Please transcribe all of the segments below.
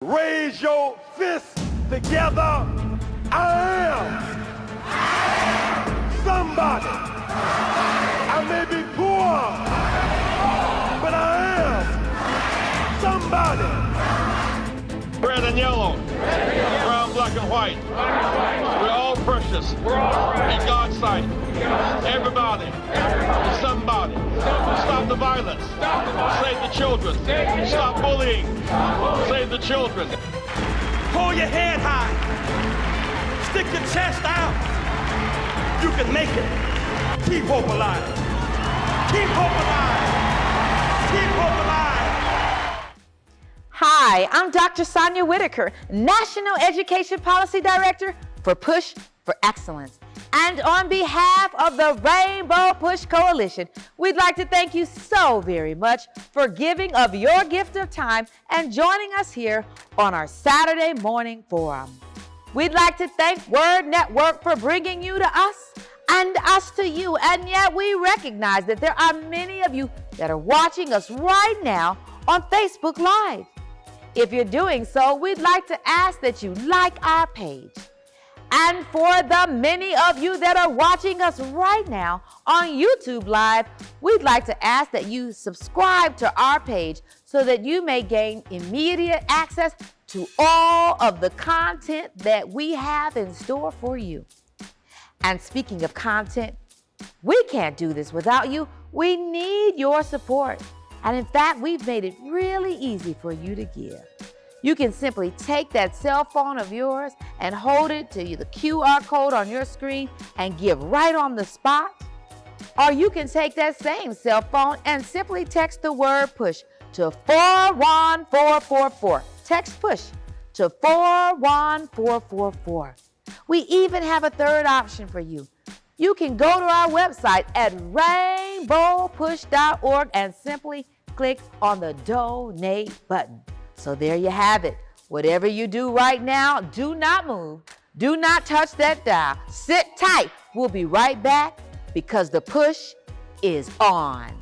Raise your fists together. I am somebody. I may be poor, but I am somebody. Red and yellow, brown, black, and white. We're all precious in God's sight. Everybody is somebody. Stop the violence. Save the children. Stop bullying. Save the children. Hold your head high. Stick your chest out. You can make it. Keep hope alive. Keep hope alive. Keep hope alive. Hi, I'm Dr. Sonia Whitaker, National Education Policy Director for Push for Excellence. And on behalf of the Rainbow Push Coalition, we'd like to thank you so very much for giving of your gift of time and joining us here on our Saturday morning forum. We'd like to thank Word Network for bringing you to us and us to you. And yet we recognize that there are many of you that are watching us right now on Facebook Live. If you're doing so, we'd like to ask that you like our page. And for the many of you that are watching us right now on YouTube Live, we'd like to ask that you subscribe to our page so that you may gain immediate access to all of the content that we have in store for you. And speaking of content, we can't do this without you. We need your support. And in fact, we've made it really easy for you to give. You can simply take that cell phone of yours and hold it to the QR code on your screen and give right on the spot. Or you can take that same cell phone and simply text the word push to 41444. Text push to 41444. We even have a third option for you. You can go to our website at rainbowpush.org and simply click on the donate button. So there you have it. Whatever you do right now, do not move. Do not touch that dial. Sit tight. We'll be right back because the push is on.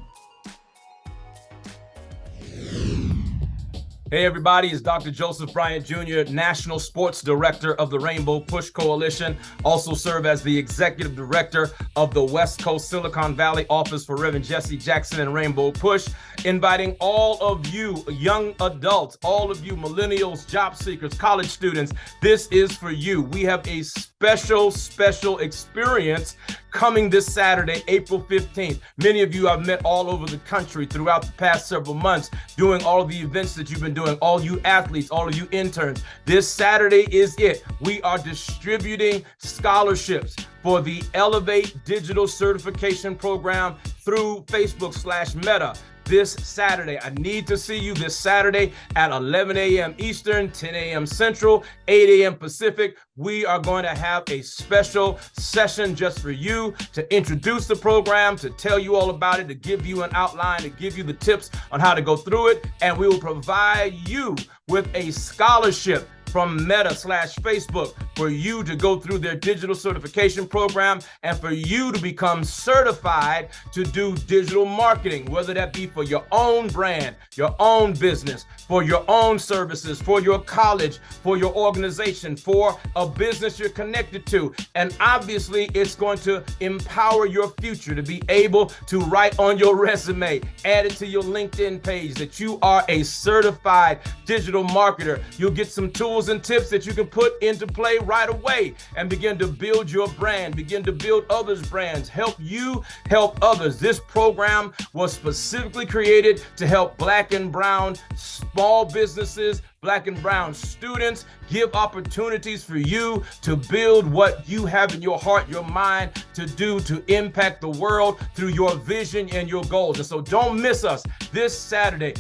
Hey everybody, it's Dr. Joseph Bryant Jr., National Sports Director of the Rainbow Push Coalition. Also serve as the Executive Director of the West Coast Silicon Valley Office for Reverend Jesse Jackson and Rainbow Push. Inviting all of you young adults, all of you millennials, job seekers, college students, this is for you. We have a special experience coming this Saturday, April 15th. Many of you I've met all over the country throughout the past several months doing all of the events that you've been doing, all you athletes, all of you interns. This Saturday is it. We are distributing scholarships for the Elevate Digital Certification Program through Facebook/Meta. This Saturday. I need to see you this Saturday at 11 a.m. Eastern, 10 a.m. Central, 8 a.m. Pacific. We are going to have a special session just for you to introduce the program, to tell you all about it, to give you an outline, to give you the tips on how to go through it. And we will provide you with a scholarship from Meta/Facebook for you to go through their digital certification program and for you to become certified to do digital marketing, whether that be for your own brand, your own business, for your own services, for your college, for your organization, for a business you're connected to. And obviously, it's going to empower your future to be able to write on your resume, add it to your LinkedIn page that you are a certified digital marketer. You'll get some tools and tips that you can put into play right away and begin to build your brand, begin to build others' brands, help you help others. This program was specifically created to help Black and brown small businesses, Black and brown students, give opportunities for you to build what you have in your heart, your mind to do to impact the world through your vision and your goals. And so don't miss us this Saturday.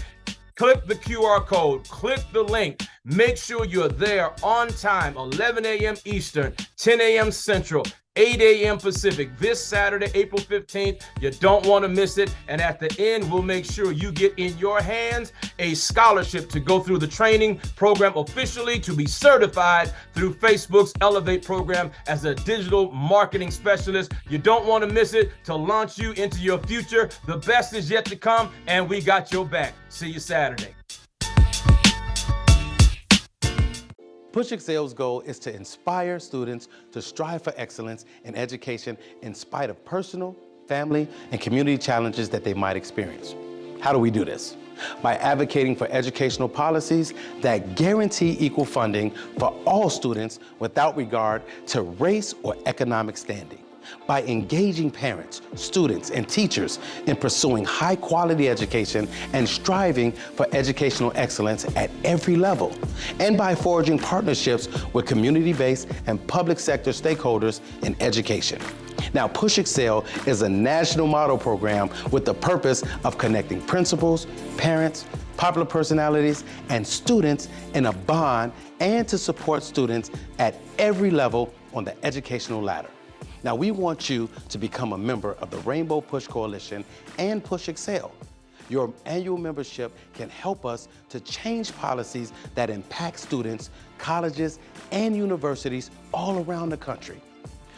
Click the QR code, click the link, make sure you're there on time, 11 a.m. Eastern, 10 a.m. Central, 8 a.m. Pacific, this Saturday, April 15th. You don't want to miss it. And at the end, we'll make sure you get in your hands a scholarship to go through the training program officially to be certified through Facebook's Elevate program as a digital marketing specialist. You don't want to miss it to launch you into your future. The best is yet to come, and we got your back. See you Saturday. Push Excel's goal is to inspire students to strive for excellence in education in spite of personal, family, and community challenges that they might experience. How do we do this? By advocating for educational policies that guarantee equal funding for all students without regard to race or economic standing. By engaging parents, students, and teachers in pursuing high-quality education and striving for educational excellence at every level. And by forging partnerships with community-based and public sector stakeholders in education. Now, Push Excel is a national model program with the purpose of connecting principals, parents, popular personalities, and students in a bond and to support students at every level on the educational ladder. Now, we want you to become a member of the Rainbow Push Coalition and Push Excel. Your annual membership can help us to change policies that impact students, colleges, and universities all around the country.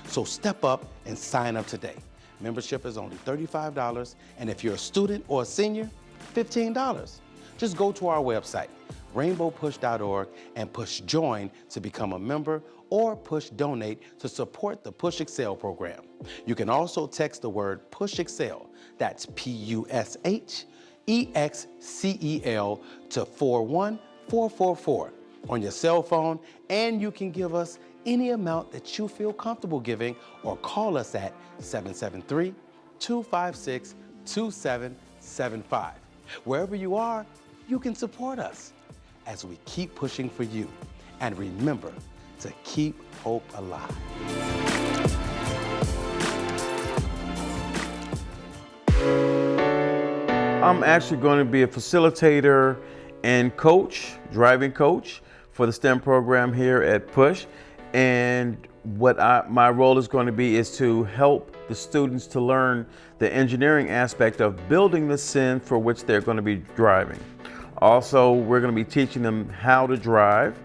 So step up and sign up today. Membership is only $35, and if you're a student or a senior, $15. Just go to our website, rainbowpush.org, and push join to become a member or push donate to support the Push Excel program. You can also text the word Push Excel, that's PUSHEXCEL, to 41444 on your cell phone, and you can give us any amount that you feel comfortable giving or call us at 773-256-2775. Wherever you are, you can support us as we keep pushing for you. And remember to keep hope alive. I'm actually going to be a facilitator and coach, driving coach for the STEM program here at Push. And what my role is going to be is to help the students to learn the engineering aspect of building the sim for which they're going to be driving. Also, we're going to be teaching them how to drive,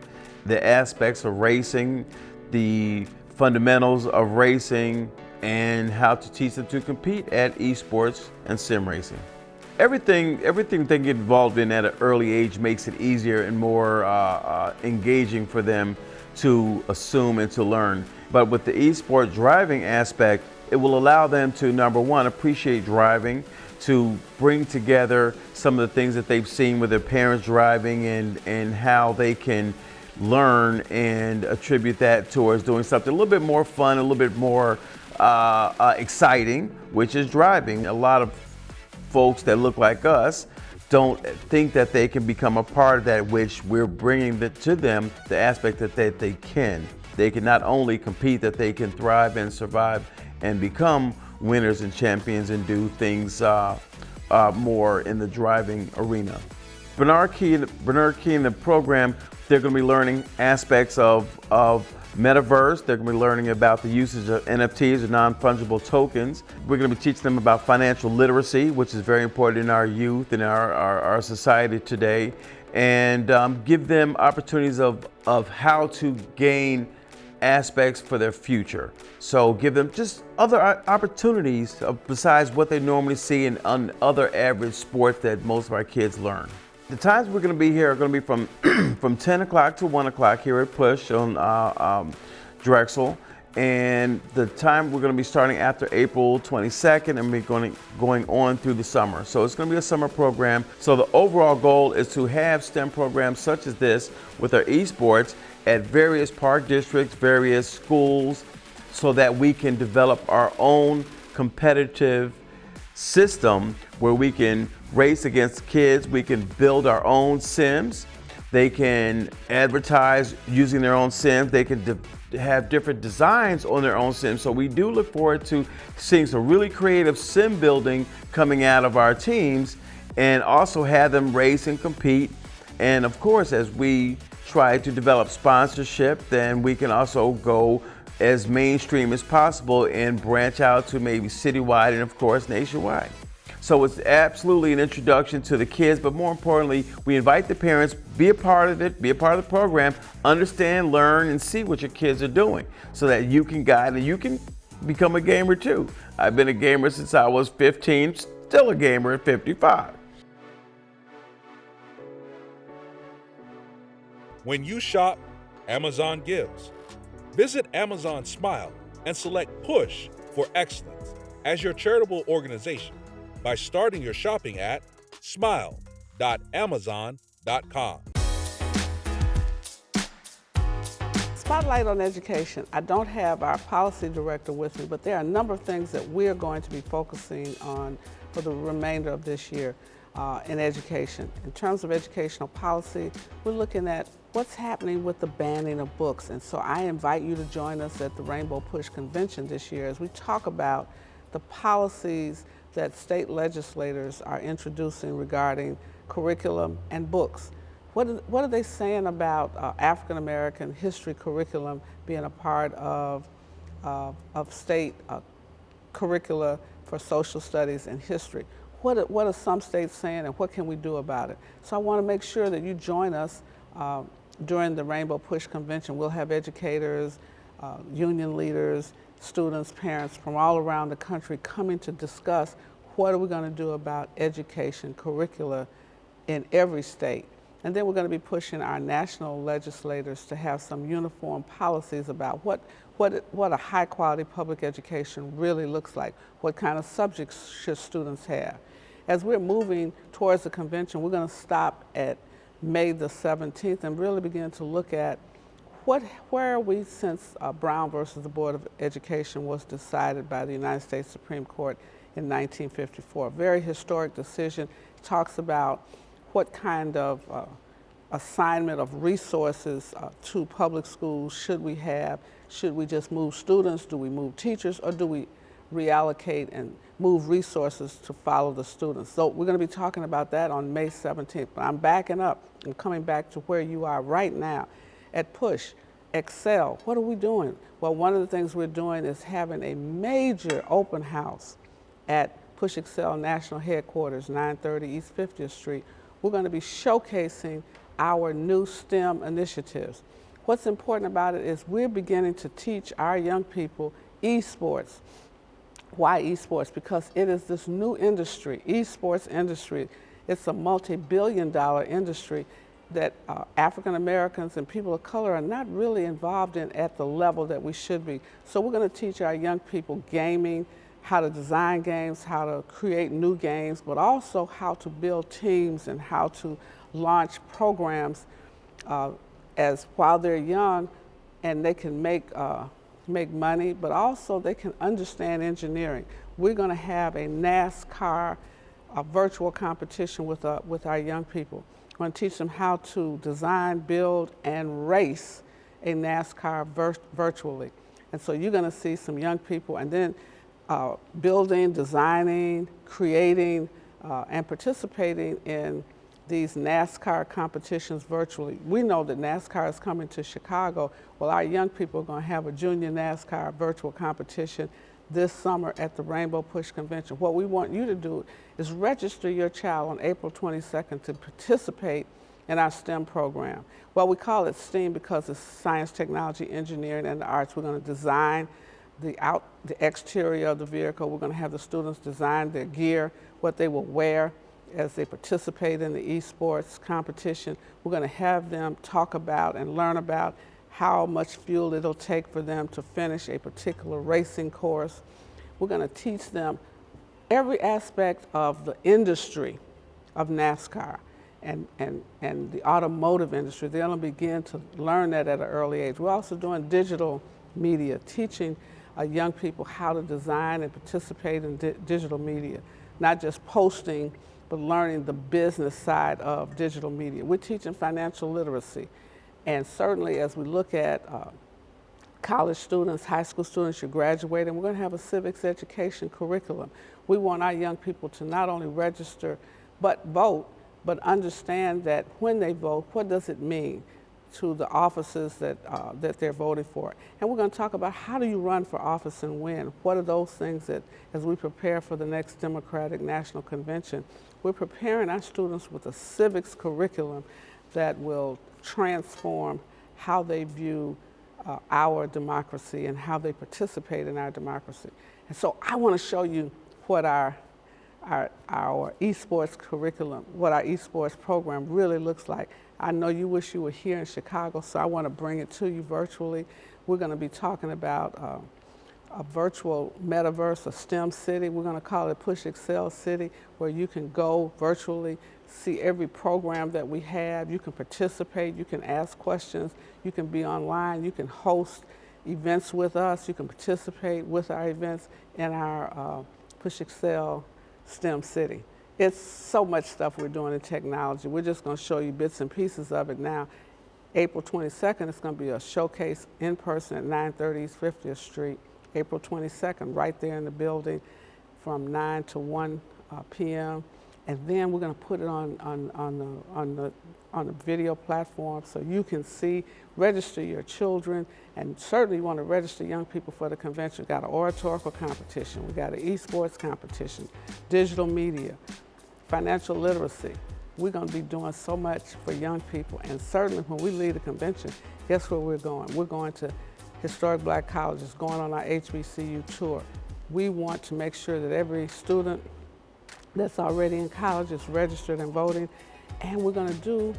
the aspects of racing, the fundamentals of racing, and how to teach them to compete at esports and sim racing. Everything they get involved in at an early age makes it easier and more engaging for them to assume and to learn. But with the esport driving aspect, it will allow them to, number one, appreciate driving, to bring together some of the things that they've seen with their parents driving and how they can learn and attribute that towards doing something a little bit more fun, a little bit more exciting, which is driving. A lot of folks that look like us don't think that they can become a part of that, which we're bringing to them, the aspect that they can. They can not only compete, that they can thrive and survive and become winners and champions and do things more in the driving arena. Bernard Key in the program, they're going to be learning aspects of metaverse. They're going to be learning about the usage of NFTs or non-fungible tokens. We're going to be teaching them about financial literacy, which is very important in our youth and our society today, and give them opportunities of how to gain aspects for their future. So give them just other opportunities besides what they normally see in other average sports that most of our kids learn. The times we're going to be here are going to be from 10 o'clock to 1 o'clock here at Push on Drexel. And the time we're going to be starting after April 22nd and we're going on through the summer. So it's going to be a summer program. So the overall goal is to have STEM programs such as this with our esports at various park districts, various schools, so that we can develop our own competitive system where we can race against kids, we can build our own sims, they can advertise using their own sims, they can have different designs on their own sims. So we do look forward to seeing some really creative sim building coming out of our teams and also have them race and compete. And of course, as we try to develop sponsorship, then we can also go as mainstream as possible and branch out to maybe citywide and of course nationwide. So it's absolutely an introduction to the kids, but more importantly, we invite the parents, be a part of it, be a part of the program, understand, learn, and see what your kids are doing so that you can guide and you can become a gamer too. I've been a gamer since I was 15, still a gamer at 55. When you shop, Amazon Gives. Visit Amazon Smile and select Push for Excellence as your charitable organization by starting your shopping at smile.amazon.com. Spotlight on education. I don't have our policy director with me, but there are a number of things that we're going to be focusing on for the remainder of this year in education. In terms of educational policy, we're looking at what's happening with the banning of books. And so I invite you to join us at the Rainbow Push Convention this year as we talk about the policies that state legislators are introducing regarding curriculum and books. What are they saying about African American history curriculum being a part of state curricula for social studies and history? What are some states saying, and what can we do about it? So I want to make sure that you join us during the Rainbow Push Convention. We'll have educators, union leaders, students, parents from all around the country coming to discuss what are we going to do about education curricula in every state. And then we're going to be pushing our national legislators to have some uniform policies about what a high quality public education really looks like. What kind of subjects should students have? As we're moving towards the convention, we're going to stop at May the 17th and really begin to look at where are we since Brown versus the Board of Education was decided by the United States Supreme Court in 1954. A very historic decision. It talks about what kind of assignment of resources to public schools should we have? Should we just move students? Do we move teachers? Or do we reallocate and move resources to follow the students? So we're going to be talking about that on May 17th. But I'm backing up. I'm coming back to where you are right now. At Push, Excel, what are we doing? Well, one of the things we're doing is having a major open house at Push Excel National Headquarters, 930 East 50th Street. We're going to be showcasing our new STEM initiatives. What's important about it is we're beginning to teach our young people esports. Why esports? Because it is this new industry, esports industry. It's a multi-billion-dollar industry that African Americans and people of color are not really involved in at the level that we should be. So we're going to teach our young people gaming, how to design games, how to create new games, but also how to build teams and how to launch programs as while they're young, and they can make money, but also they can understand engineering. We're going to have a NASCAR virtual competition with our young people. We're going to teach them how to design, build, and race a NASCAR virtually. And so you're going to see some young people, and then building, designing, creating, and participating in these NASCAR competitions virtually. We know that NASCAR is coming to Chicago. Well, our young people are going to have a junior NASCAR virtual competition this summer at the Rainbow Push Convention. What we want you to do is register your child on April 22nd to participate in our STEM program. Well, we call it STEAM because it's science, technology, engineering, and the arts. We're going to design the exterior of the vehicle. We're going to have the students design their gear, what they will wear as they participate in the esports competition. We're going to have them talk about and learn about how much fuel it'll take for them to finish a particular racing course. We're going to teach them every aspect of the industry of NASCAR and the automotive industry. They'll begin to learn that at an early age. We're also doing digital media, teaching young people how to design and participate in digital media, not just posting, but learning the business side of digital media. We're teaching financial literacy. And certainly as we look at college students, high school students, you're graduating, we're going to have a civics education curriculum. We want our young people to not only register, but vote, but understand that when they vote, what does it mean to the offices that they're voting for. And we're going to talk about how do you run for office and win. What are those things that, as we prepare for the next Democratic National Convention, we're preparing our students with a civics curriculum that will transform how they view our democracy and how they participate in our democracy. And so I want to show you what our our esports curriculum, what our esports program really looks like. I know you wish you were here in Chicago, so I want to bring it to you virtually. We're going to be talking about a virtual metaverse, a STEM city. We're going to call it Push Excel City, where you can go virtually, see every program that we have. You can participate, you can ask questions, you can be online, you can host events with us, you can participate with our events in our Push Excel STEM City. It's so much stuff we're doing in technology. We're just going to show you bits and pieces of it now. April 22nd, it's going to be a showcase in person at 930 East 50th Street. April 22nd, right there in the building from 9 to 1 p.m. And then we're going to put it on the video platform so you can see, register your children, and certainly you want to register young people for the convention. We've got an oratorical competition, we got an esports competition, digital media, financial literacy. We're going to be doing so much for young people, and certainly when we leave the convention, guess where we're going? We're going to historic black colleges, going on our HBCU tour. We want to make sure that every student that's already in college is registered and voting, and we're going to do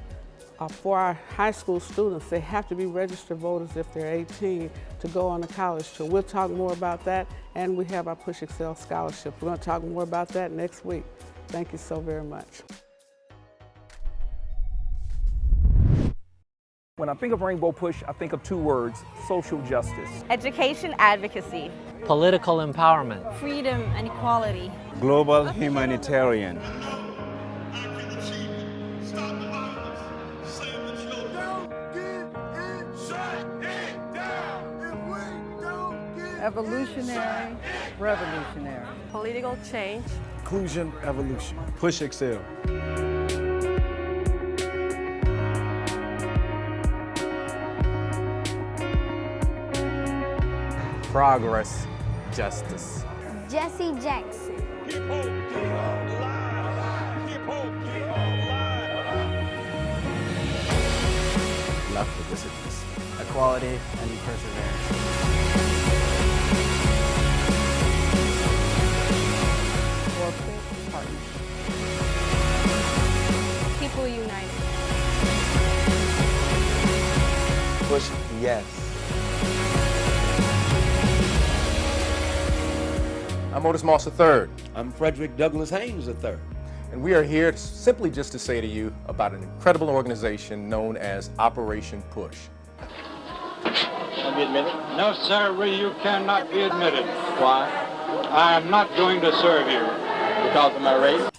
for our high school students, they have to be registered voters if they're 18 to go on the college tour. We'll talk more about that, and we have our Push Excel scholarships. We're going to talk more about that next week. Thank you so very much. When I think of Rainbow Push, I think of two words: social justice. Education advocacy. Political empowerment. Freedom and equality. Global humanitarian. Evolutionary, revolutionary. Political change. Inclusion, evolution. Push Excel. Progress, justice. Jesse Jackson. Keep hope, keep on line. Keep hope, keep on line. Love for disciplines. Equality and perseverance. Corporate partnership. People united. Push yes. I'm Otis Moss III. I'm Frederick Douglass Haynes III. And we are here simply just to say to you about an incredible organization known as Operation Push. Can I be admitted? No, sir, you cannot be admitted. Why? I am not going to serve you. Because of my race?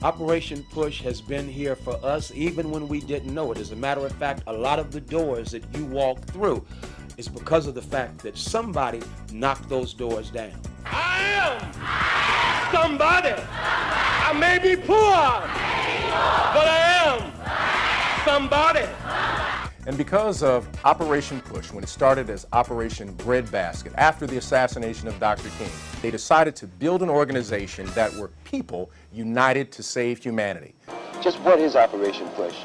Operation Push has been here for us even when we didn't know it. As a matter of fact, a lot of the doors that you walk through is because of the fact that somebody knocked those doors down. I am somebody. I may be poor, but I am somebody. And because of Operation Push, when it started as Operation Breadbasket, after the assassination of Dr. King, they decided to build an organization that were people united to save humanity. Just what is Operation Push?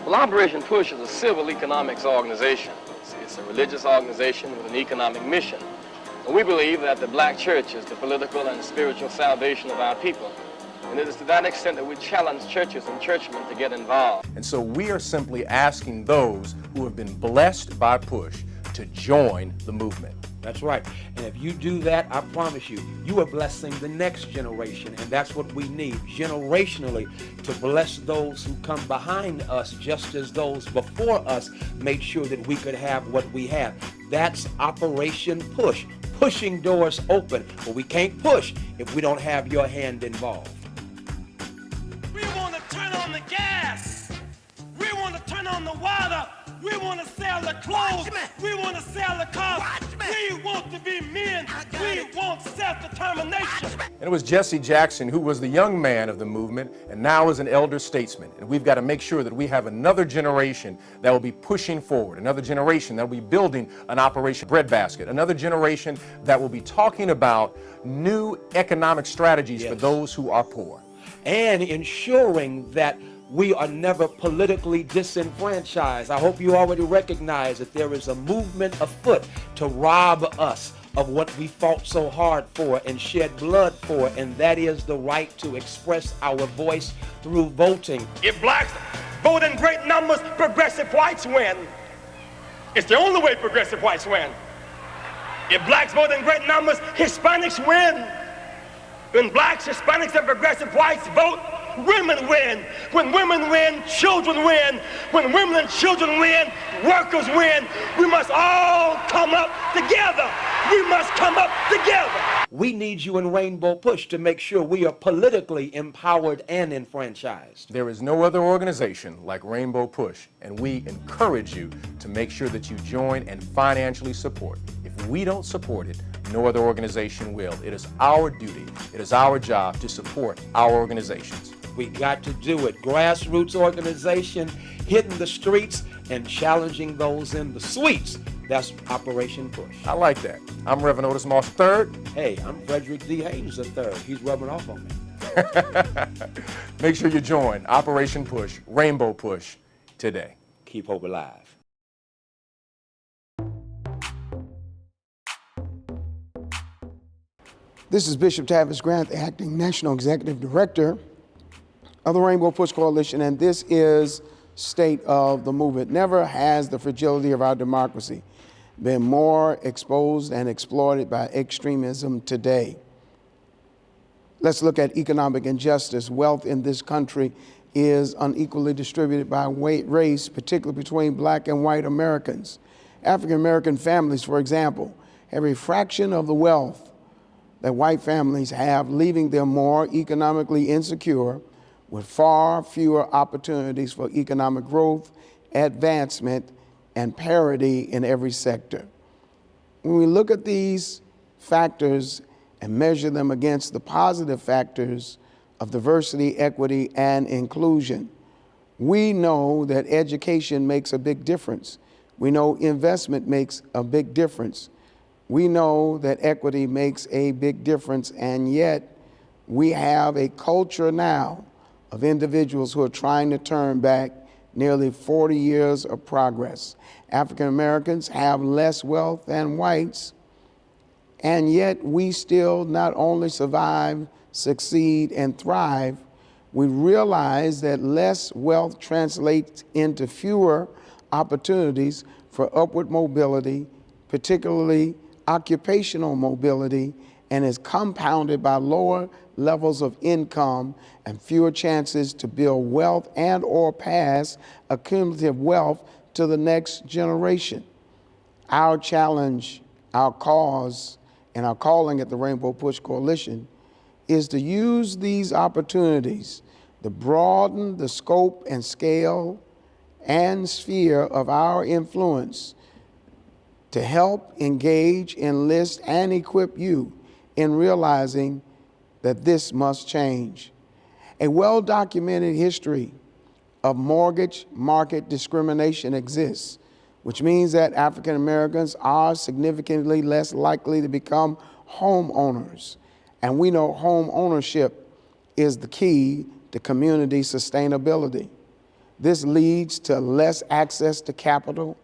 Well, Operation Push is a civil economics organization. It's a religious organization with an economic mission. And we believe that the black church is the political and spiritual salvation of our people. And it is to that extent that we challenge churches and churchmen to get involved. And so we are simply asking those who have been blessed by Push to join the movement. That's right. And if you do that, I promise you, you are blessing the next generation. And that's what we need, generationally, to bless those who come behind us, just as those before us made sure that we could have what we have. That's Operation Push, pushing doors open. But we can't push if we don't have your hand involved. We want to turn on the gas. We want to turn on the water. We want to sell the clothes. We want to sell the cars. We want to be men. We want self-determination. And it was Jesse Jackson who was the young man of the movement and now is an elder statesman. And we've got to make sure that we have another generation that will be pushing forward, another generation that will be building an Operation Breadbasket, another generation that will be talking about new economic strategies for those who are poor. And ensuring that we are never politically disenfranchised. I hope you already recognize that there is a movement afoot to rob us of what we fought so hard for and shed blood for, and that is the right to express our voice through voting. If blacks vote in great numbers, progressive whites win. It's the only way progressive whites win. If blacks vote in great numbers, Hispanics win. When blacks, Hispanics, and progressive whites vote, women win. When women win, children win. When women and children win, workers win. We must all come up together. We must come up together. We need you in Rainbow Push to make sure we are politically empowered and enfranchised. There is no other organization like Rainbow Push, and we encourage you to make sure that you join and financially support. If we don't support it, no other organization will. It is our duty, it is our job to support our organizations. We got to do it. Grassroots organization, hitting the streets and challenging those in the suites. That's Operation Push. I like that. I'm Reverend Otis Moss III. Hey, I'm Frederick D. Haynes III. He's rubbing off on me. Make sure you join Operation Push, Rainbow Push, today. Keep hope alive. This is Bishop Tavis Grant, the Acting National Executive Director of the Rainbow Push Coalition, and this is State of the Movement. Never has the fragility of our democracy been more exposed and exploited by extremism today. Let's look at economic injustice. Wealth in this country is unequally distributed by race, particularly between black and white Americans. African American families, for example, have a fraction of the wealth that white families have, leaving them more economically insecure with far fewer opportunities for economic growth, advancement, and parity in every sector. When we look at these factors and measure them against the positive factors of diversity, equity, and inclusion, we know that education makes a big difference. We know investment makes a big difference. We know that equity makes a big difference, and yet we have a culture now of individuals who are trying to turn back nearly 40 years of progress. African Americans have less wealth than whites, and yet we still not only survive, succeed, and thrive, we realize that less wealth translates into fewer opportunities for upward mobility, particularly occupational mobility, and is compounded by lower levels of income and fewer chances to build wealth and or pass accumulative wealth to the next generation. Our challenge, our cause, and our calling at the Rainbow Push Coalition is to use these opportunities to broaden the scope and scale and sphere of our influence to help engage, enlist, and equip you in realizing that this must change. A well-documented history of mortgage market discrimination exists, which means that African Americans are significantly less likely to become homeowners. And we know home ownership is the key to community sustainability. This leads to less access to capital.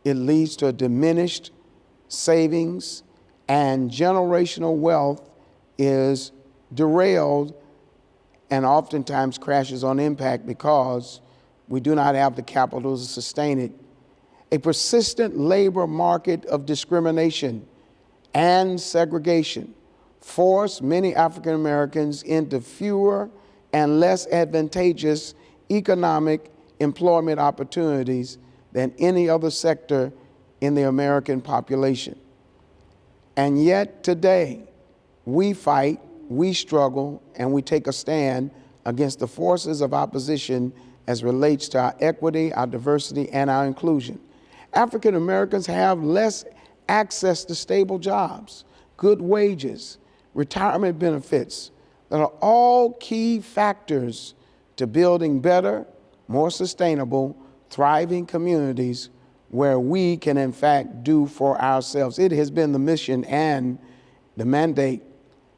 It leads to a diminished savings, and generational wealth is derailed and oftentimes crashes on impact because we do not have the capital to sustain it. A persistent labor market of discrimination and segregation force many African Americans into fewer and less advantageous economic employment opportunities than any other sector in the American population. And yet today, we fight, we struggle, and we take a stand against the forces of opposition as relates to our equity, our diversity, and our inclusion. African Americans have less access to stable jobs, good wages, retirement benefits, that are all key factors to building better, more sustainable, thriving communities where we can in fact do for ourselves. It has been the mission and the mandate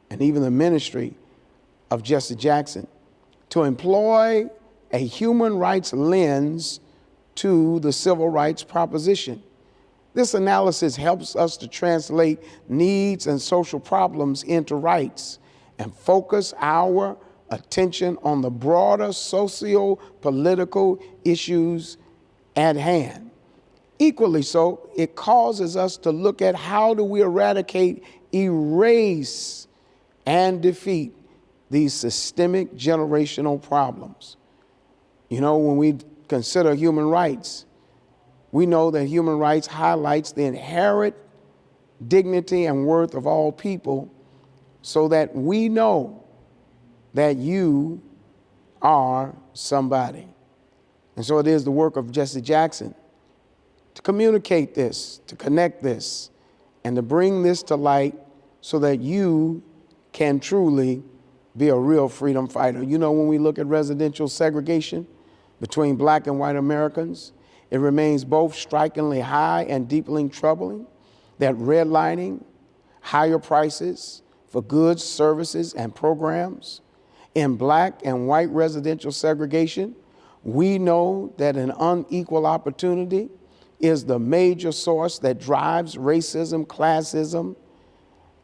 and even the ministry of Jesse Jackson to employ a human rights lens to the civil rights proposition. This analysis helps us to translate needs and social problems into rights and focus our attention on the broader socio-political issues at hand. Equally so, it causes us to look at how do we eradicate, erase, and defeat these systemic generational problems. You know, when we consider human rights, we know that human rights highlights the inherent dignity and worth of all people, so that we know that you are somebody. And so it is the work of Jesse Jackson to communicate this, to connect this, and to bring this to light so that you can truly be a real freedom fighter. You know, when we look at residential segregation between black and white Americans, it remains both strikingly high and deeply troubling that redlining, higher prices for goods, services, and programs. In black and white residential segregation, we know that an unequal opportunity is the major source that drives racism, classism,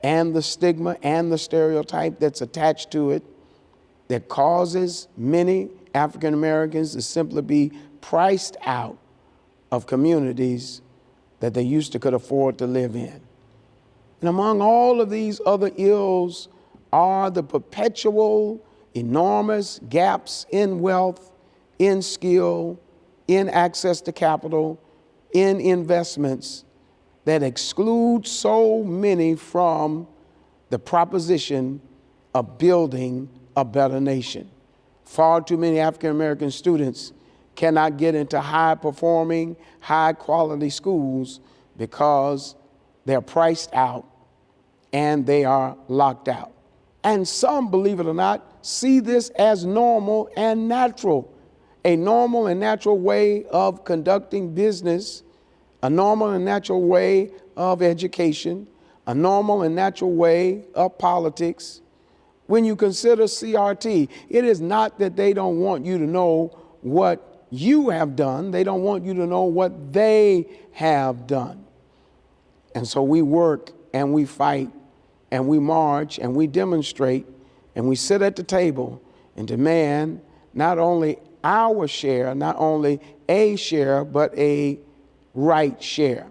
and the stigma and the stereotype that's attached to it, that causes many African Americans to simply be priced out of communities that they used to could afford to live in. And among all of these other ills are the perpetual, enormous gaps in wealth, in skill, in access to capital, in investments that exclude so many from the proposition of building a better nation. Far too many African American students cannot get into high-performing, high-quality schools because they're priced out and they are locked out. And some, believe it or not, see this as normal and natural, a normal and natural way of conducting business, a normal and natural way of education, a normal and natural way of politics. When you consider CRT, it is not that they don't want you to know what you have done. They don't want you to know what they have done. And so we work and we fight and we march and we demonstrate and we sit at the table and demand not only our share, not only a share, but a right share.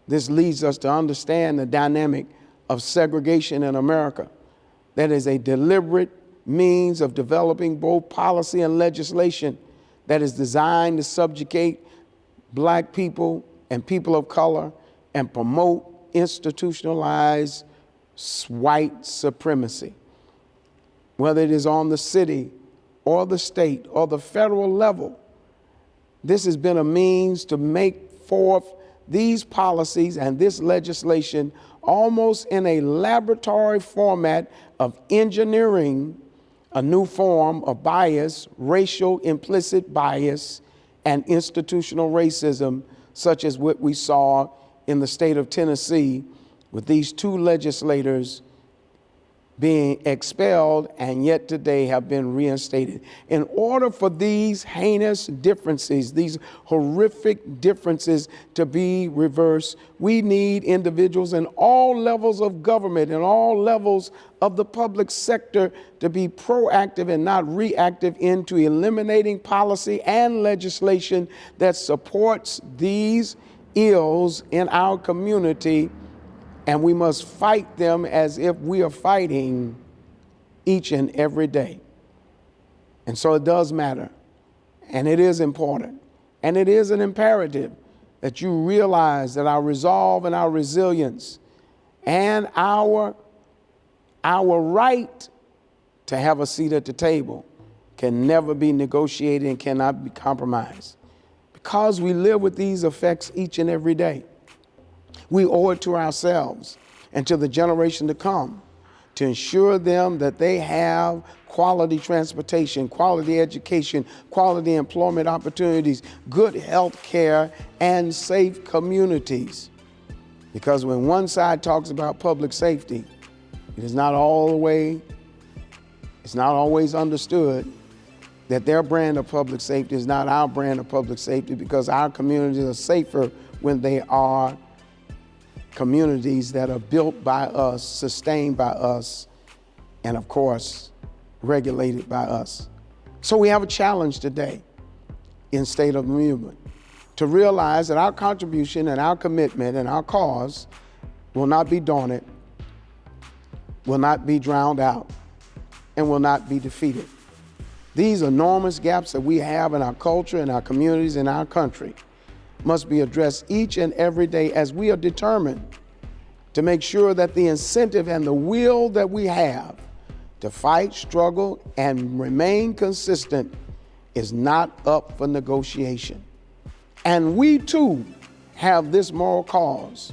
This leads us to understand the dynamic of segregation in America. That is a deliberate means of developing both policy and legislation that is designed to subjugate black people and people of color and promote institutionalized white supremacy. Whether it is on the city or the state or the federal level, this has been a means to make forth these policies and this legislation almost in a laboratory format of engineering a new form of bias, racial implicit bias, and institutional racism, such as what we saw in the state of Tennessee with these two legislators being expelled and yet today have been reinstated. In order for these heinous differences, these horrific differences to be reversed, we need individuals in all levels of government and all levels of the public sector to be proactive and not reactive into eliminating policy and legislation that supports these ills in our community. And we must fight them as if we are fighting each and every day. And so it does matter, and it is important, and it is an imperative that you realize that our resolve and our resilience and our right to have a seat at the table can never be negotiated and cannot be compromised. Because we live with these effects each and every day, we owe it to ourselves and to the generation to come to ensure them that they have quality transportation, quality education, quality employment opportunities, good health care, and safe communities. Because when one side talks about public safety, it is not always understood that their brand of public safety is not our brand of public safety, because our communities are safer when they are communities that are built by us, sustained by us, and of course, regulated by us. So we have a challenge today in State of the Movement to realize that our contribution and our commitment and our cause will not be daunted, will not be drowned out, and will not be defeated. These enormous gaps that we have in our culture, in our communities, in our country must be addressed each and every day, as we are determined to make sure that the incentive and the will that we have to fight, struggle, and remain consistent is not up for negotiation. And we too have this moral cause,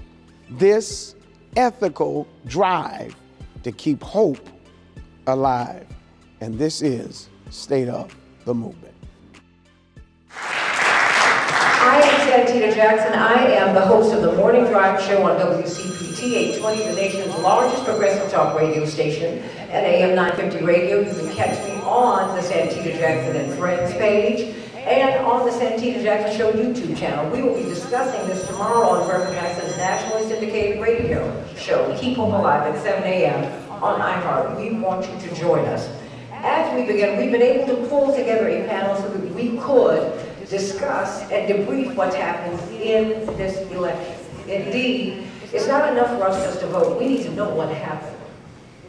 this ethical drive to keep hope alive. And this is State of the Movement. I am Santita Jackson. I am the host of the Morning Drive Show on WCPT 820, the nation's largest progressive talk radio station, at AM 950 Radio. You can catch me on the Santita Jackson and Friends page and on the Santita Jackson Show YouTube channel. We will be discussing this tomorrow on Reverend Jackson's nationally syndicated radio show, Keep Hope Alive, at 7 a.m. on iHeart. We want you to join us. As we begin, we've been able to pull together a panel so that we could discuss and debrief what's happened in this election. Indeed, it's not enough for us just to vote. We need to know what happened.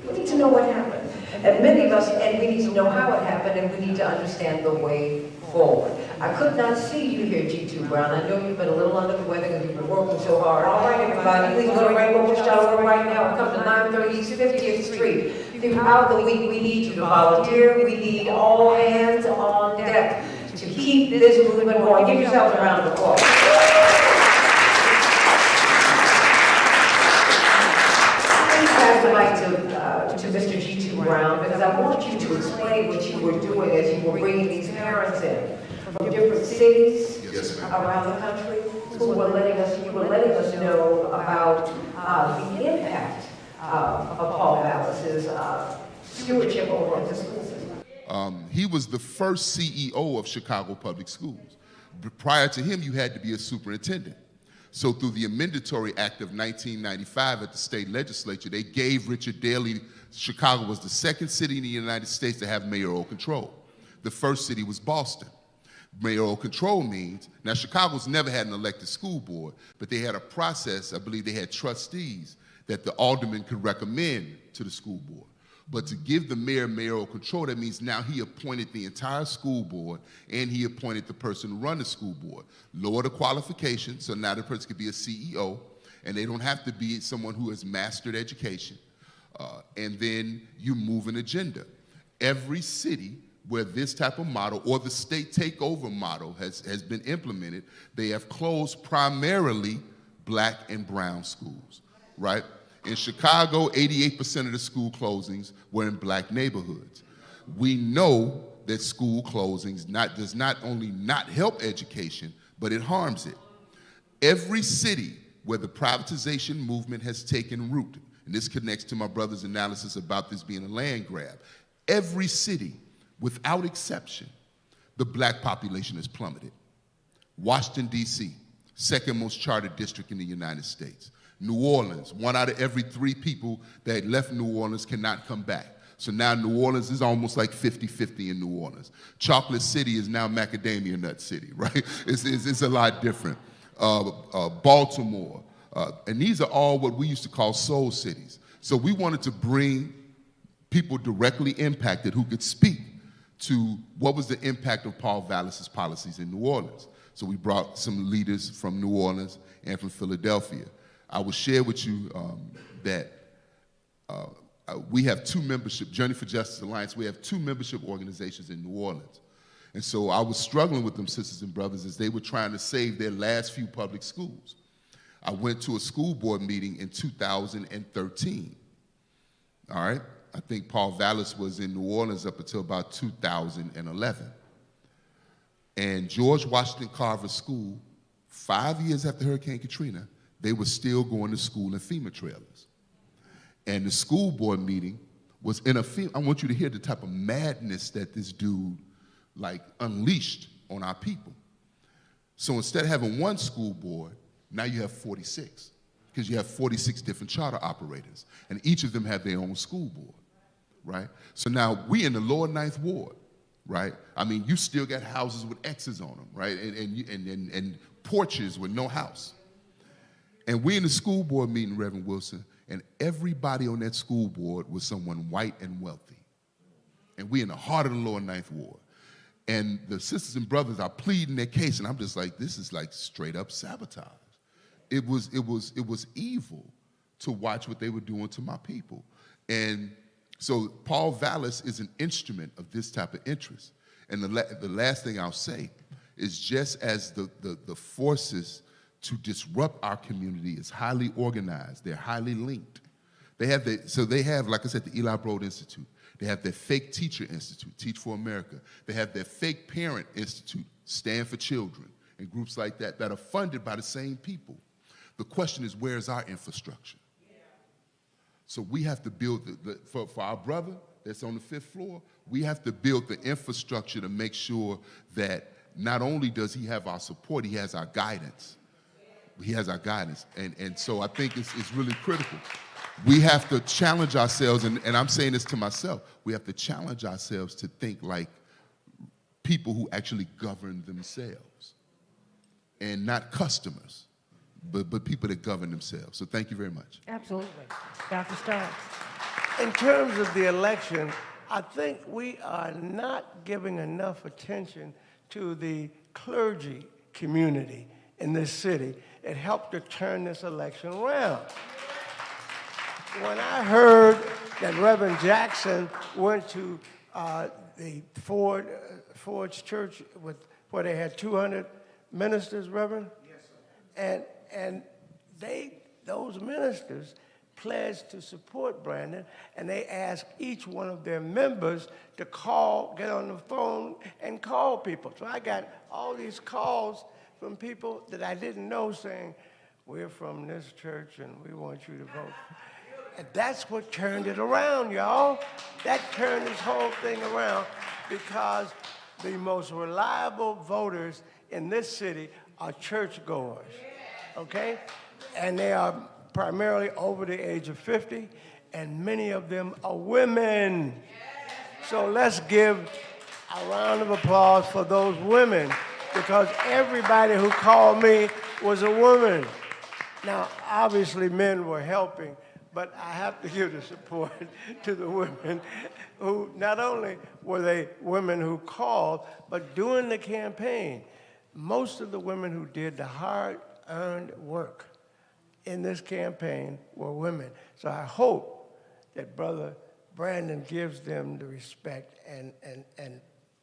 We need to know what happened. And many of us, and we need to know how it happened, and we need to understand the way forward. I could not see you here, G2 Brown. I know you've been a little under the weather because you've been working so hard. All right, everybody, please go to rainbowpush.org right now and come to 930 East 50th Street. Throughout the week, we need you to volunteer. We need all hands on deck to keep this movement going. Give yourselves a round of applause. Please pass the mic to Mr. G2 Brown, because I want you to explain what you were doing as you were bringing these parents in from different cities around the country who were letting us know about the impact of Paul Vallas's stewardship over the school system. He was the first CEO of Chicago Public Schools. Prior to him, you had to be a superintendent. So through the Amendatory Act of 1995 at the state legislature, they gave Richard Daley, Chicago was the second city in the United States to have mayoral control. The first city was Boston. Mayoral control means, now Chicago's never had an elected school board, but they had a process, I believe they had trustees that the alderman could recommend to the school board. But to give the mayor mayoral control, that means now he appointed the entire school board and he appointed the person to run the school board. Lower the qualifications, so now the person could be a CEO, and they don't have to be someone who has mastered education. And then you move an agenda. Every city where this type of model or the state takeover model has been implemented, they have closed primarily black and brown schools, right? In Chicago, 88% of the school closings were in black neighborhoods. We know that school closings does not only not help education, but it harms it. Every city where the privatization movement has taken root, and this connects to my brother's analysis about this being a land grab, every city, without exception, the black population has plummeted. Washington, D.C., second most chartered district in the United States. New Orleans, 1 out of every 3 people that left New Orleans cannot come back. So now New Orleans is almost like 50-50 in New Orleans. Chocolate City is now Macadamia Nut City, right? It's a lot different. Baltimore, and these are all what we used to call soul cities. So we wanted to bring people directly impacted who could speak to what was the impact of Paul Vallas's policies in New Orleans. So we brought some leaders from New Orleans and from Philadelphia. I will share with you that we have 2 membership, Journey for Justice Alliance, we have 2 membership organizations in New Orleans. And so I was struggling with them sisters and brothers as they were trying to save their last few public schools. I went to a school board meeting in 2013, all right? I think Paul Vallas was in New Orleans up until about 2011. And George Washington Carver School, 5 years after Hurricane Katrina, they were still going to school in FEMA trailers. And the school board meeting was in a FEMA. I want you to hear the type of madness that this dude like unleashed on our people. So instead of having one school board, now you have 46, because you have 46 different charter operators, and each of them have their own school board, right? So now we in the lower 9th Ward, right? I mean, you still got houses with X's on them, right? And porches with no house. And we in the school board meeting, Reverend Wilson, and everybody on that school board was someone white and wealthy. And we in the heart of the lower 9th Ward. And the sisters and brothers are pleading their case, and I'm just like, this is like straight up sabotage. It was evil to watch what they were doing to my people. And so Paul Vallis is an instrument of this type of interest. And the last thing I'll say is, just as the forces to disrupt our community is highly organized, they're highly linked. They have, like I said, the Eli Broad Institute. They have their Fake Teacher Institute, Teach for America. They have their Fake Parent Institute, Stand for Children, and groups like that are funded by the same people. The question is, where's our infrastructure? So we have to build, for our brother that's on the 5th floor, we have to build the infrastructure to make sure that not only does he have our support, he has our guidance. He has our guidance. And so I think it's really critical. We have to challenge ourselves, and I'm saying this to myself, we have to challenge ourselves to think like people who actually govern themselves, and not customers, but people that govern themselves. So thank you very much. Absolutely. Dr. Starks. In terms of the election, I think we are not giving enough attention to the clergy community in this city. It helped to turn this election around. When I heard that Reverend Jackson went to the Ford's church where they had 200 ministers, Reverend? Yes, sir. And those ministers pledged to support Brandon, and they asked each one of their members to get on the phone and call people. So I got all these calls from people that I didn't know saying, we're from this church and we want you to vote. And that's what turned it around, y'all. That turned this whole thing around, because the most reliable voters in this city are churchgoers, okay? And they are primarily over the age of 50, and many of them are women. So let's give a round of applause for those women, because everybody who called me was a woman. Now, obviously men were helping, but I have to give the support to the women who, not only were they women who called, but during the campaign, most of the women who did the hard-earned work in this campaign were women. So I hope that Brother Brandon gives them the respect and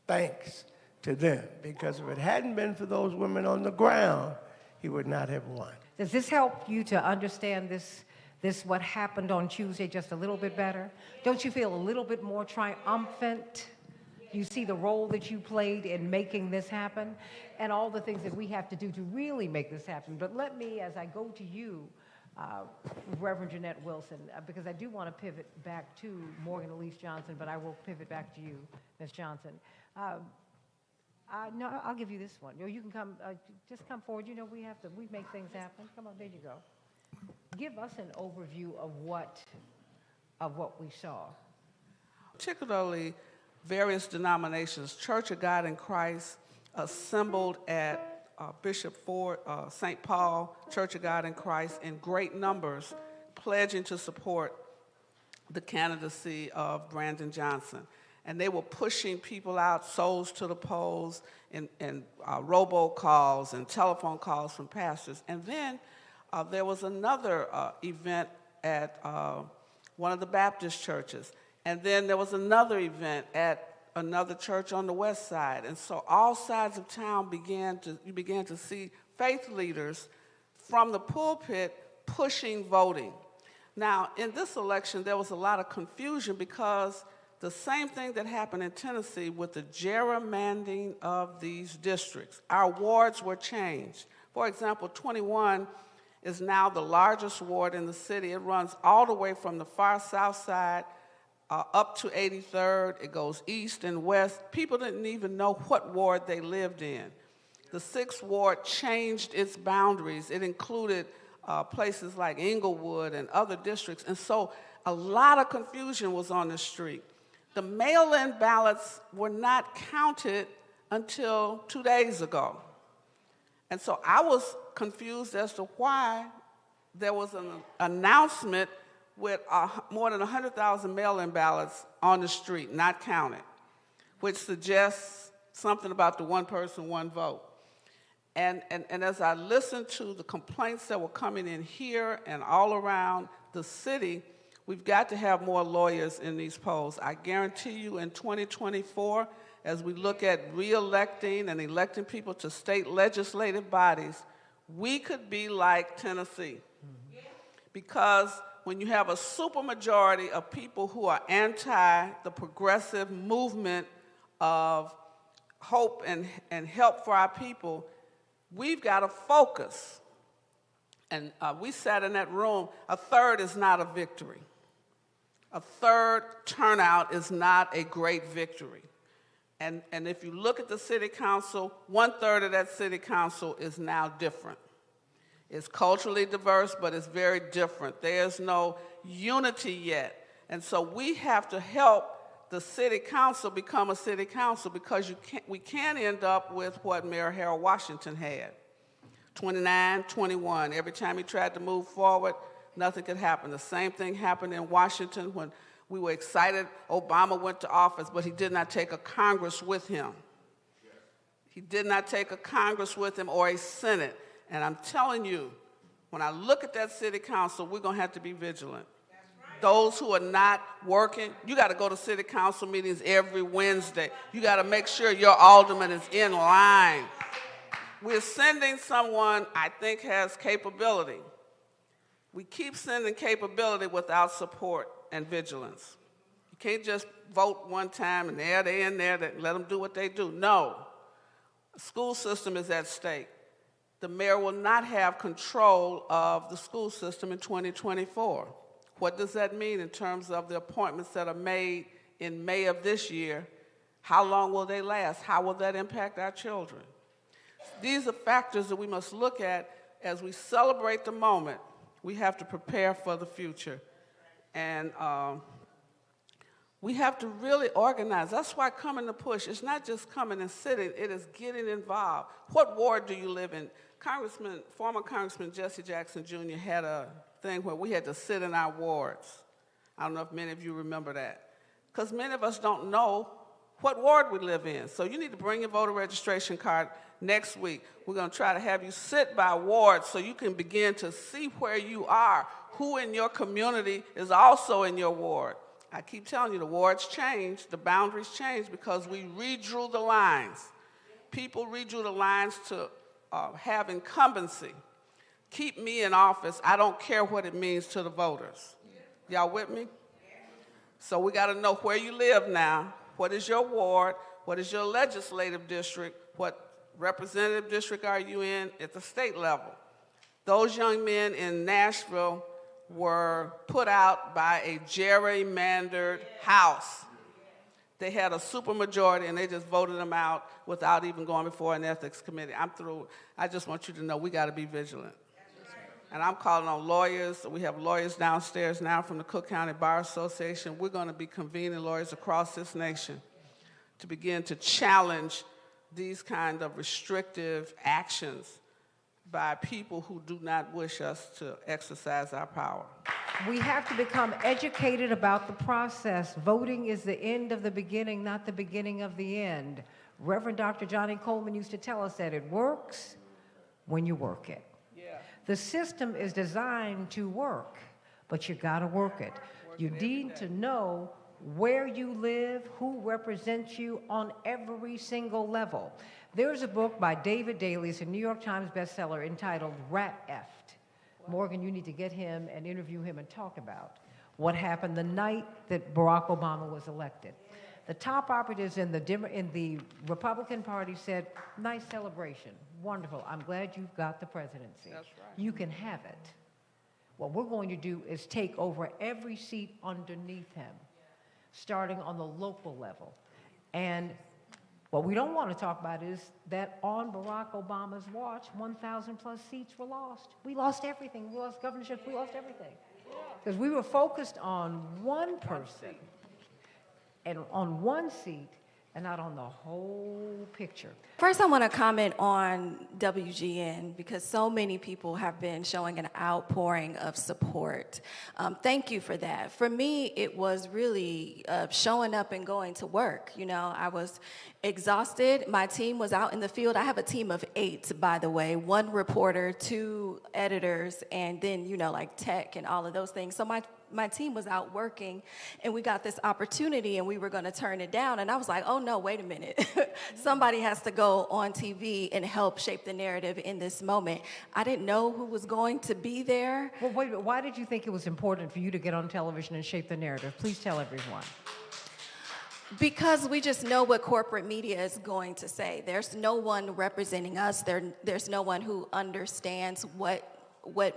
thanks to them, because if it hadn't been for those women on the ground, he would not have won. Does this help you to understand this what happened on Tuesday just a little bit better? Don't you feel a little bit more triumphant? You see the role that you played in making this happen, and all the things that we have to do to really make this happen. But let me, as I go to you, Reverend Jeanette Wilson, because I do want to pivot back to Morgan Elise Johnson, but I will pivot back to you, Ms. Johnson. No, I'll give you this one. You can come, just come forward. You know, we make things happen. Come on, there you go. Give us an overview of what we saw. Particularly various denominations, Church of God in Christ assembled at Bishop Ford, St. Paul, Church of God in Christ, in great numbers, pledging to support the candidacy of Brandon Johnson. And they were pushing people out, souls to the polls, and robocalls and telephone calls from pastors. And then there was another event at one of the Baptist churches. And then there was another event at another church on the west side. And so all sides of town you began to see faith leaders from the pulpit pushing voting. Now, in this election, there was a lot of confusion, because the same thing that happened in Tennessee with the gerrymandering of these districts, our wards were changed. For example, 21 is now the largest ward in the city. It runs all the way from the far south side up to 83rd. It goes east and west. People didn't even know what ward they lived in. The 6th Ward changed its boundaries. It included places like Inglewood and other districts, and so a lot of confusion was on the street. The mail-in ballots were not counted until 2 days ago. And so I was confused as to why there was an announcement with more than 100,000 mail-in ballots on the street, not counted, which suggests something about the one person, one vote. And as I listened to the complaints that were coming in here and all around the city, we've got to have more lawyers in these polls. I guarantee you in 2024, as we look at re-electing and electing people to state legislative bodies, we could be like Tennessee. Because when you have a supermajority of people who are anti the progressive movement of hope and help for our people, we've got to focus. And we sat in that room. A third is not a victory. A third turnout is not a great victory. And if you look at the city council, 1/3 of that city council is now different. It's culturally diverse, but it's very different. There's no unity yet. And so we have to help the city council become a city council, because we can't end up with what Mayor Harold Washington had. 29, 21. Every time he tried to move forward, nothing could happen. The same thing happened in Washington when we were excited Obama went to office, but he did not take a Congress with him. He did not take a Congress with him or a Senate. And I'm telling you, when I look at that city council, we're going to have to be vigilant. Those who are not working, you got to go to city council meetings every Wednesday. You got to make sure your alderman is in line. We're sending someone I think has capability. We keep sending capability without support and vigilance. You can't just vote one time and they're in there, let them do what they do. No. The school system is at stake. The mayor will not have control of the school system in 2024. What does that mean in terms of the appointments that are made in May of this year? How long will they last? How will that impact our children? These are factors that we must look at as we celebrate the moment. We have to prepare for the future. And we have to really organize. That's why coming to push, it's not just coming and sitting, it is getting involved. What ward do you live in? Former Congressman Jesse Jackson Jr. had a thing where we had to sit in our wards. I don't know if many of you remember that. Because many of us don't know what ward we live in. So you need to bring your voter registration card next week. We're going to try to have you sit by wards so you can begin to see where you are, who in your community is also in your ward. I keep telling you, the wards changed, the boundaries changed because we redrew the lines. People redrew the lines to have incumbency. Keep me in office. I don't care what it means to the voters. Y'all with me? So we got to know where you live now. What is your ward? What is your legislative district? What representative district are you in at the state level? Those young men in Nashville were put out by a gerrymandered House. They had a supermajority and they just voted them out without even going before an ethics committee. I'm through. I just want you to know we got to be vigilant. And I'm calling on lawyers. We have lawyers downstairs now from the Cook County Bar Association. We're going to be convening lawyers across this nation to begin to challenge these kind of restrictive actions by people who do not wish us to exercise our power. We have to become educated about the process. Voting is the end of the beginning, not the beginning of the end. Reverend Dr. Johnny Coleman used to tell us that it works when you work it. Yeah. The system is designed to work, but you got to work it. You need to know where you live, who represents you on every single level. There's a book by David Daley, it's a New York Times bestseller, entitled Rat Effed. Morgan, you need to get him and interview him and talk about what happened the night that Barack Obama was elected. The top operatives in the Republican Party said, nice celebration, wonderful, I'm glad you've got the presidency. That's right. You can have it. What we're going to do is take over every seat underneath him. starting on the local level. And what we don't want to talk about is that on Barack Obama's watch, 1,000 plus seats were lost. We lost everything. We lost governorships. We lost everything. Because we were focused on one person and on one seat and not on the whole picture. First, I want to comment on WGN because so many people have been showing an outpouring of support. Thank you for that. For me, it was really showing up and going to work. You know, I was exhausted. My team was out in the field. I have a team of 8, by the way, 1 reporter, 2 editors, and then, you know, like tech and all of those things. So my team was out working, and we got this opportunity, and we were going to turn it down. And I was like, oh, no, wait a minute. Somebody has to go on TV and help shape the narrative in this moment. I didn't know who was going to be there. Well, wait a minute. Why did you think it was important for you to get on television and shape the narrative? Please tell everyone. Because we just know what corporate media is going to say. There's no one representing us. There's no one who understands what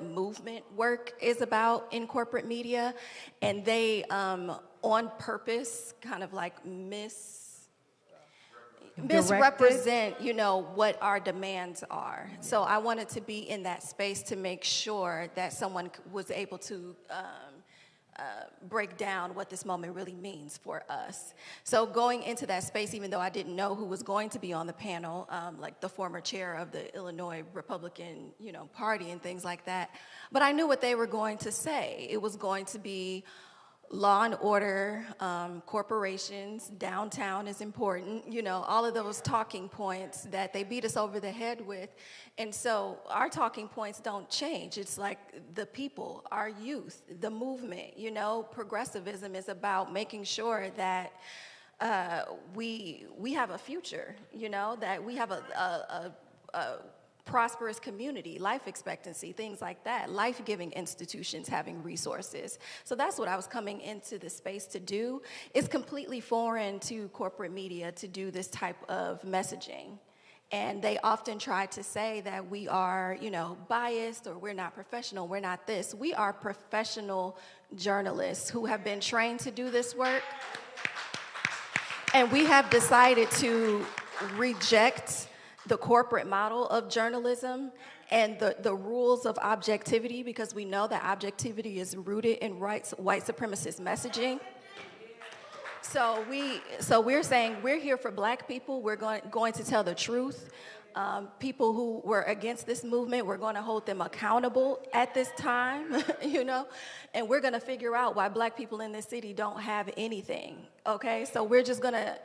movement work is about in corporate media, and they on purpose kind of like misrepresent, you know, what our demands are. So I wanted to be in that space to make sure that someone was able to break down what this moment really means for us. So going into that space, even though I didn't know who was going to be on the panel, like the former chair of the Illinois Republican, you know, Party and things like that, but I knew what they were going to say. It was going to be law and order, corporations, downtown is important, you know, all of those talking points that they beat us over the head with. And so our talking points don't change. It's like the people, our youth, the movement, you know, progressivism is about making sure that we have a future, you know, that we have a prosperous community, life expectancy, things like that, life-giving institutions having resources. So that's what I was coming into the space to do. It's completely foreign to corporate media to do this type of messaging. And they often try to say that we are, you know, biased or we're not professional, we're not this. We are professional journalists who have been trained to do this work. And we have decided to reject the corporate model of journalism and the rules of objectivity, because we know that objectivity is rooted in white supremacist messaging. So we're saying we're here for Black people. We're going to tell the truth. People who were against this movement, we're going to hold them accountable at this time, you know, and we're going to figure out why Black people in this city don't have anything, okay? So we're just going to,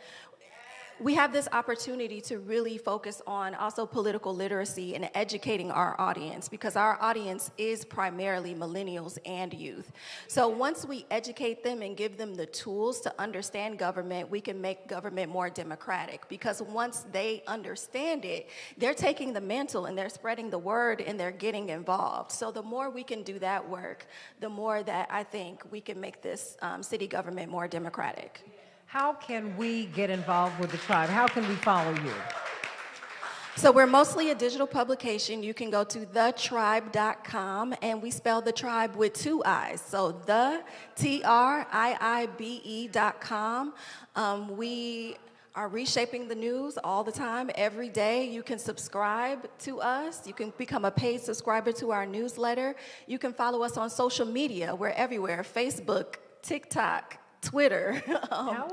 we have this opportunity to really focus on also political literacy and educating our audience, because our audience is primarily millennials and youth. So once we educate them and give them the tools to understand government, we can make government more democratic, because once they understand it, they're taking the mantle and they're spreading the word and they're getting involved. So the more we can do that work, the more that I think we can make this city government more democratic. How can we get involved with the tribe? How can we follow you? So we're mostly a digital publication. You can go to thetribe.com, and we spell the tribe with 2 I's. So the, TRIIBE.com. We are reshaping the news all the time, every day. You can subscribe to us. You can become a paid subscriber to our newsletter. You can follow us on social media. We're everywhere: Facebook, TikTok, Twitter,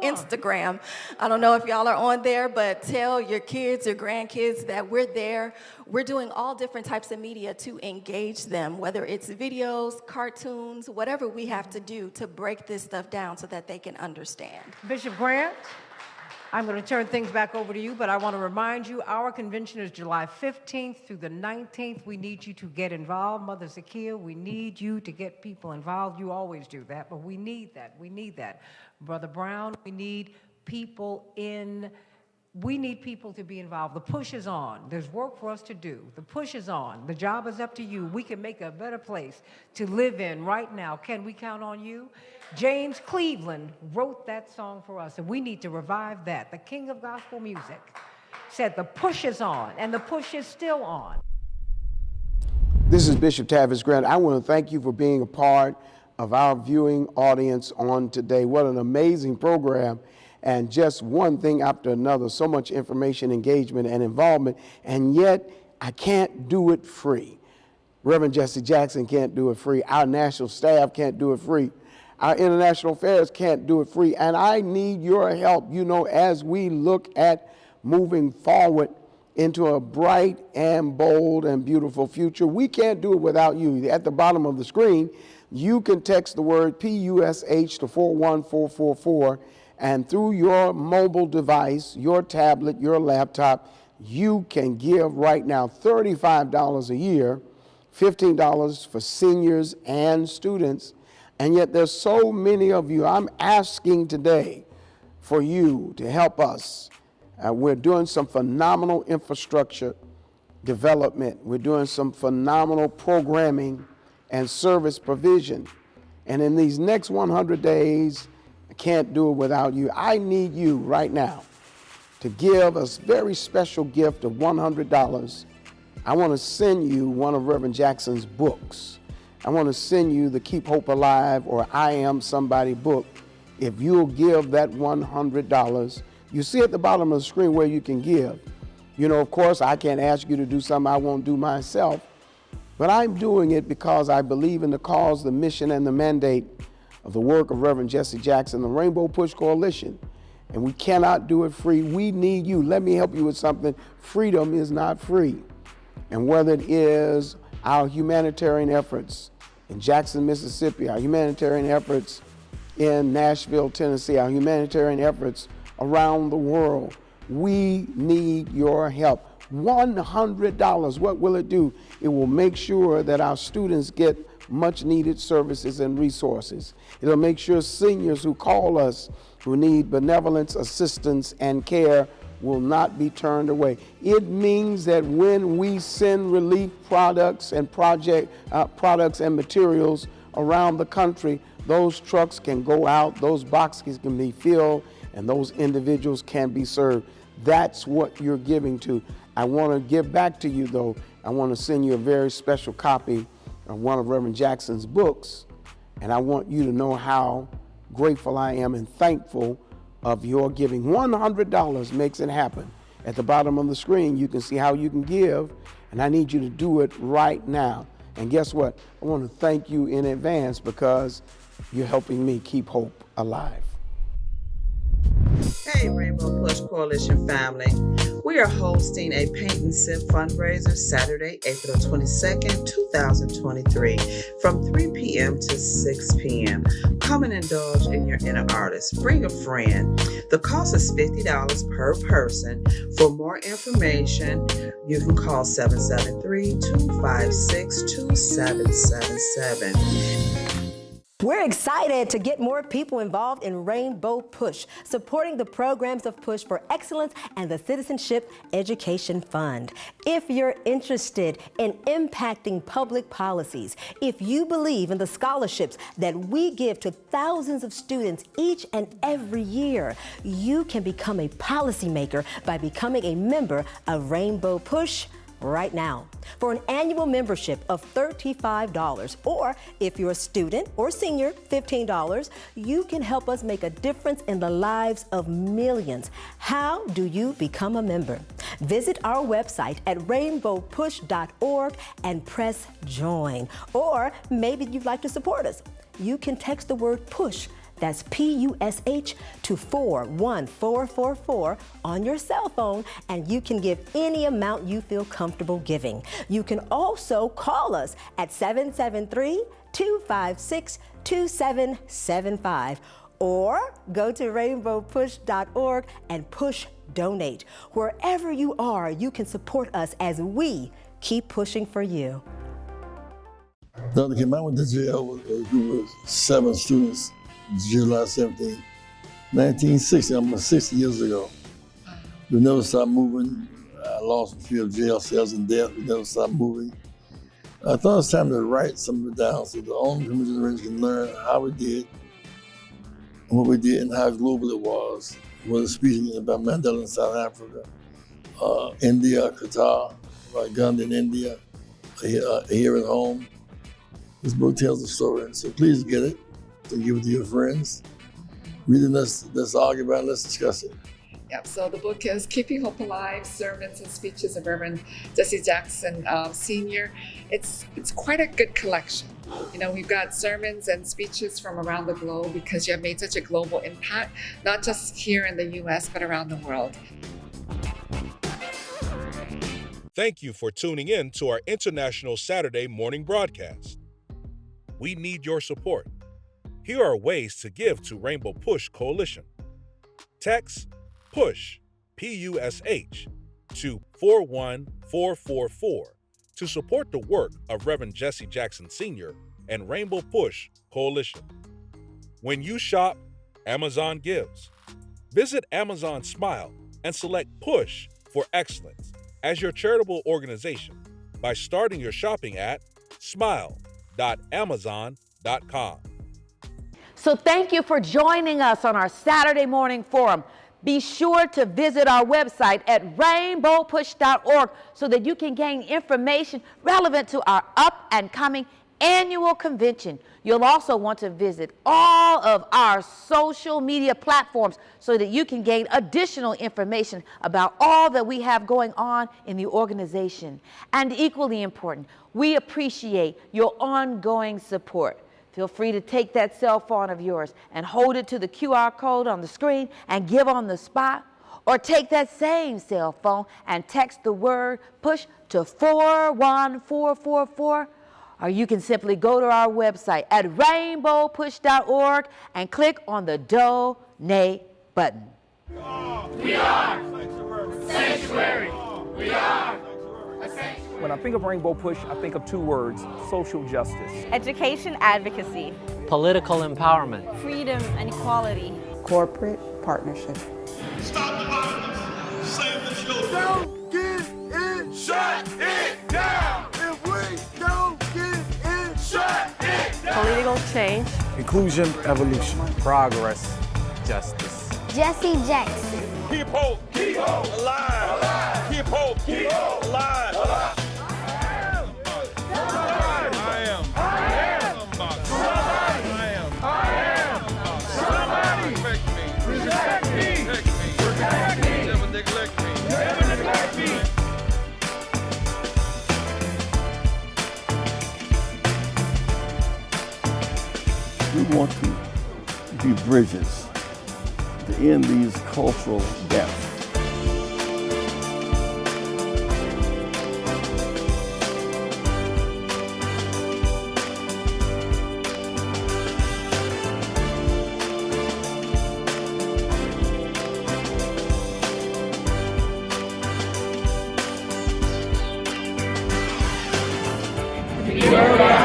Instagram. I don't know if y'all are on there, but tell your kids, your grandkids that we're there. We're doing all different types of media to engage them, whether it's videos, cartoons, whatever we have to do to break this stuff down so that they can understand. Bishop Grant, I'm going to turn things back over to you, but I want to remind you, our convention is July 15th through the 19th. We need you to get involved. Mother Zakiya, we need you to get people involved. You always do that, but we need that. We need that. Brother Brown, we need people to be involved. The push is on. There's work for us to do. The push is on. The job is up to you. We can make a better place to live in right now. Can we count on you? James Cleveland wrote that song for us, and we need to revive that. The king of gospel music said the push is on, and the push is still on. This is Bishop Tavis Grant. I want to thank you for being a part of our viewing audience on today. What an amazing program, and just one thing after another, so much information, engagement, and involvement, and yet I can't do it free. Reverend Jesse Jackson can't do it free. Our national staff can't do it free. Our international affairs can't do it free, and I need your help, you know, as we look at moving forward into a bright and bold and beautiful future. We can't do it without you. At the bottom of the screen, you can text the word PUSH to 41444, and through your mobile device, your tablet, your laptop, you can give right now $35 a year, $15 for seniors and students. And yet there's so many of you. I'm asking today for you to help us. We're doing some phenomenal infrastructure development. We're doing some phenomenal programming and service provision. And in these next 100 days, I can't do it without you. I need you right now to give us a very special gift of $100. I want to send you one of Reverend Jackson's books. I want to send you the Keep Hope Alive or I Am Somebody book. If you'll give that $100, you see at the bottom of the screen where you can give. You know, of course, I can't ask you to do something I won't do myself, but I'm doing it because I believe in the cause, the mission, and the mandate of the work of Reverend Jesse Jackson, the Rainbow Push Coalition, and we cannot do it free. We need you. Let me help you with something. Freedom is not free. And whether it is our humanitarian efforts in Jackson, Mississippi, our humanitarian efforts in Nashville, Tennessee, our humanitarian efforts around the world, we need your help. $100, what will it do? It will make sure that our students get much needed services and resources. It'll make sure seniors who call us who need benevolence, assistance, and care will not be turned away. It means that when we send relief products and products and materials around the country, those trucks can go out, those boxes can be filled, and those individuals can be served. That's what you're giving to. I want to give back to you, though. I want to send you a very special copy of one of Reverend Jackson's books, and I want you to know how grateful I am and thankful of your giving. $100 makes it happen. At the bottom of the screen, you can see how you can give, and I need you to do it right now. And guess what? I want to thank you in advance because you're helping me keep hope alive. Hey, Rainbow Push Coalition family. We are hosting a Paint and Sip fundraiser Saturday, April 22nd, 2023 from 3 p.m. to 6 p.m. Come and indulge in your inner artist. Bring a friend. The cost is $50 per person. For more information, you can call 773-256-2777. We're excited to get more people involved in Rainbow Push, supporting the programs of Push for Excellence and the Citizenship Education Fund. If you're interested in impacting public policies, if you believe in the scholarships that we give to thousands of students each and every year, you can become a policymaker by becoming a member of Rainbow Push right now. For an annual membership of $35, or if you're a student or senior, $15, you can help us make a difference in the lives of millions. How do you become a member? Visit our website at rainbowpush.org and press join. Or maybe you'd like to support us. You can text the word PUSH, that's PUSH, to 41444 on your cell phone, and you can give any amount you feel comfortable giving. You can also call us at 773-256-2775, or go to rainbowpush.org and push donate. Wherever you are, you can support us as we keep pushing for you. Dr. Kim, I went to jail with a group of 7 students, July 17, 1960, almost 60 years ago. We never stopped moving. I lost a few jail cells and death. We never stopped moving. I thought it was time to write some of it down so the older generation can learn how we did and what we did and how global it was. Whether speaking about Mandela in South Africa, India, Qatar, about Gandhi in India, here at home. This book tells the story, and so please get it. So give it to your friends. Read it, let's argue about it, let's discuss it. Yep, so the book is Keeping Hope Alive, Sermons and Speeches of Reverend Jesse Jackson Sr. It's quite a good collection. You know, we've got sermons and speeches from around the globe because you have made such a global impact, not just here in the U.S., but around the world. Thank you for tuning in to our International Saturday morning broadcast. We need your support. Here are ways to give to Rainbow Push Coalition. Text PUSH, P-U-S-H, to 41444 to support the work of Reverend Jesse Jackson Sr. and Rainbow Push Coalition. When you shop, Amazon gives. Visit Amazon Smile and select PUSH for Excellence as your charitable organization by starting your shopping at smile.amazon.com. So thank you for joining us on our Saturday morning forum. Be sure to visit our website at rainbowpush.org so that you can gain information relevant to our up and coming annual convention. You'll also want to visit all of our social media platforms so that you can gain additional information about all that we have going on in the organization. And equally important, we appreciate your ongoing support. Feel free to take that cell phone of yours and hold it to the QR code on the screen and give on the spot. Or take that same cell phone and text the word PUSH to 41444. Or you can simply go to our website at rainbowpush.org and click on the donate button. We are sanctuary. We are a sanctuary. When I think of Rainbow Push, I think of two words: social justice, education advocacy, political empowerment, freedom and equality, corporate partnership. Stop the violence. Save the children. Don't get in. Shut it down. If we don't get in, shut it down. political change, Inclusion, evolution, progress, justice. Jesse Jackson. Keep hope alive. Keep hope alive. We want to be bridges to end these cultural gaps.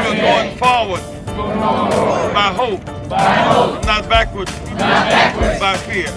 We're going forward. By hope. Not backwards. By fear.